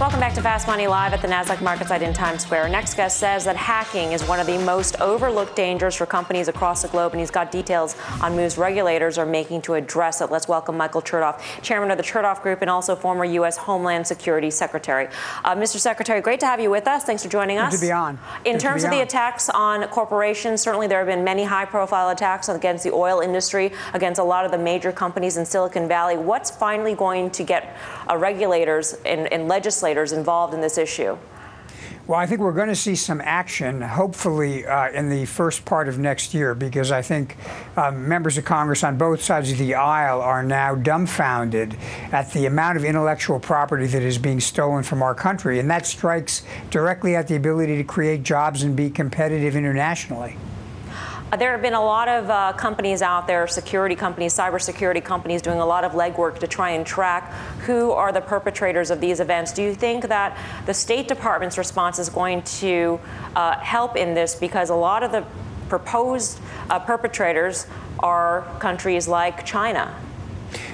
Welcome back to Fast Money Live at the Nasdaq market site in Times Square. Our next guest says that hacking is one of the most overlooked dangers for companies across the globe, and he's got details on moves regulators are making to address it. Let's welcome Michael Chertoff, chairman of the Chertoff Group and also former U.S. Homeland Security Secretary. Mr. Secretary, great to have you with us. Thanks for joining us. Good to be on. In terms of the attacks on corporations, certainly there have been many high-profile attacks against the oil industry, against a lot of the major companies in Silicon Valley. What's finally going to get regulators and legislators involved in this issue? Well, I think we're going to see some action, hopefully, in the first part of next year, because I think members of Congress on both sides of the aisle are now dumbfounded at the amount of intellectual property that is being stolen from our country, and that strikes directly at the ability to create jobs and be competitive internationally. There have been a lot of companies out there, security companies, cybersecurity companies, doing a lot of legwork to try and track who are the perpetrators of these events. Do you think that the State Department's response is going to help in this? Because a lot of the proposed perpetrators are countries like China.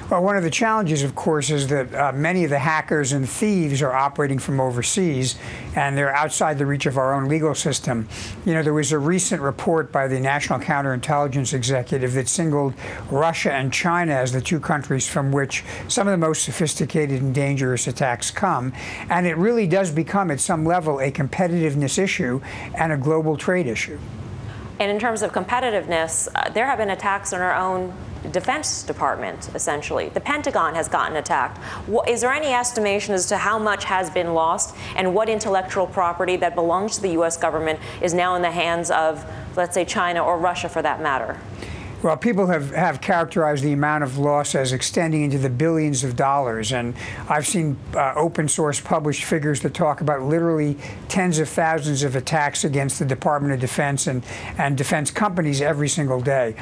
Well, one of the challenges, of course, is that many of the hackers and thieves are operating from overseas, and they're outside the reach of our own legal system. You know, there was a recent report by the National Counterintelligence Executive that singled Russia and China as the two countries from which some of the most sophisticated and dangerous attacks come. And it really does become, at some level, a competitiveness issue and a global trade issue. And in terms of competitiveness, there have been attacks on our own Defense Department, essentially. The Pentagon has gotten attacked. Is there any estimation as to how much has been lost and what intellectual property that belongs to the U.S. government is now in the hands of, let's say, China or Russia, for that matter? Well, people have characterized the amount of loss as extending into the billions of dollars, and I've seen open source published figures that talk about literally tens of thousands of attacks against the Department of Defense and defense companies every single day.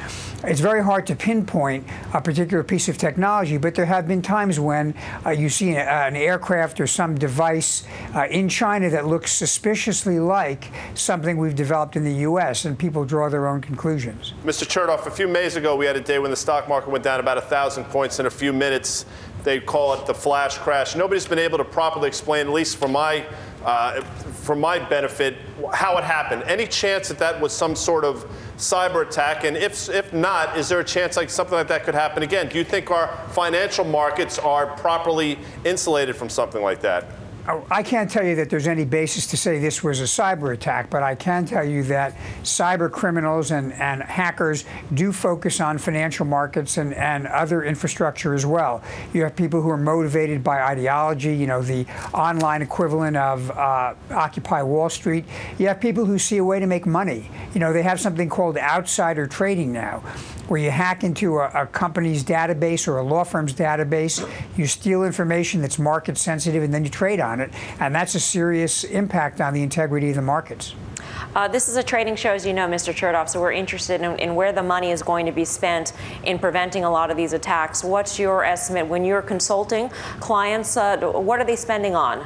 It's very hard to pinpoint a particular piece of technology, but there have been times when you see an aircraft or some device in China that looks suspiciously like something we've developed in the U.S., and people draw their own conclusions. Mr. Chertoff, a few days ago, we had a day when the stock market went down about 1,000 points in a few minutes. They call it the flash crash. Nobody's been able to properly explain, at least for my benefit, how it happened. Any chance that that was some sort of cyber attack? And if not, is there a chance like something like that could happen again? Do you think our financial markets are properly insulated from something like that? I can't tell you that there's any basis to say this was a cyber attack, but I can tell you that cyber criminals and hackers do focus on financial markets and other infrastructure as well. You have people who are motivated by ideology, you know, the online equivalent of Occupy Wall Street. You have people who see a way to make money. You know, they have something called outsider trading now, where you hack into a company's database or a law firm's database, you steal information that's market sensitive, and then you trade on it. And that's a serious impact on the integrity of the markets. This is a trading show, as you know, Mr. Chertoff, so we're interested in where the money is going to be spent in preventing a lot of these attacks. What's your estimate? When you're consulting clients, what are they spending on?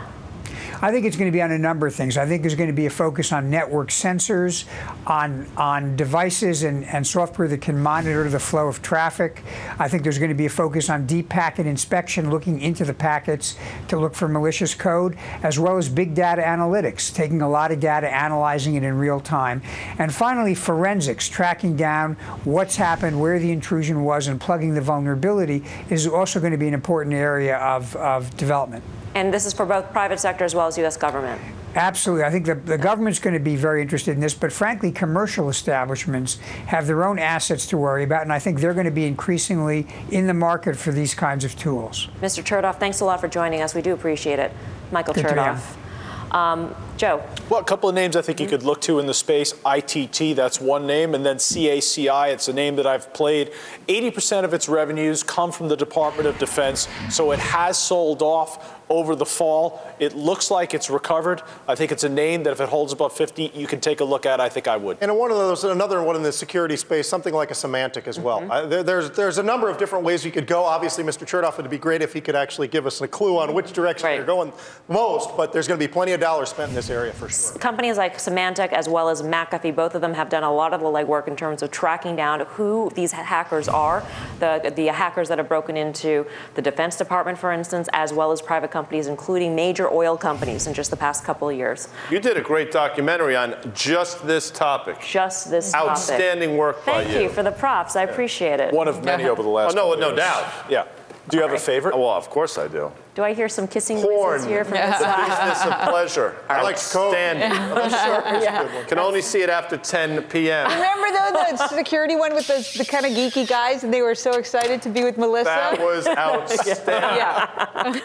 I think it's going to be on a number of things. I think there's going to be a focus on network sensors, on devices and software that can monitor the flow of traffic. I think there's going to be a focus on deep packet inspection, looking into the packets to look for malicious code, as well as big data analytics, taking a lot of data, analyzing it in real time. And finally, forensics, tracking down what's happened, where the intrusion was, and plugging the vulnerability is also going to be an important area of development. And this is for both private sector as well as U.S. government? Absolutely. I think the government's going to be very interested in this, but frankly, commercial establishments have their own assets to worry about, and I think they're going to be increasingly in the market for these kinds of tools. Mr. Chertoff, thanks a lot for joining us. We do appreciate it. Michael Chertoff. Joe. Well, a couple of names I think you could look to in the space. ITT, that's one name, and then CACI, it's a name that I've played. 80% of its revenues come from the Department of Defense, so it has sold off over the fall. It looks like it's recovered. I think it's a name that if it holds above 50, you can take a look at. I think I would. And one of those, another one in the security space, something like a Symantec as well. There's a number of different ways you could go. Obviously, Mr. Chertoff, it'd be great if he could actually give us a clue on which direction you're going most, but there's going to be plenty of dollars spent in this this area for sure. Companies like Symantec as well as McAfee, both of them have done a lot of the legwork in terms of tracking down who these hackers are, the hackers that have broken into the Defense Department, for instance, as well as private companies, including major oil companies in just the past couple of years. You did a great documentary on just this topic. Just this topic. Outstanding work by you. Thank you for the props. I appreciate it. One of many over the last. Oh, no, couple no years. doubt. Yeah. Do you have a favorite? Well, of course I do. Do I hear some kissing Porn. noises here from The this side? business of pleasure. I like Coke. Outstanding. Can only see it after 10 p.m. Remember though the security one with the kind of geeky guys, and they were so excited to be with Melissa? That was outstanding. Yeah.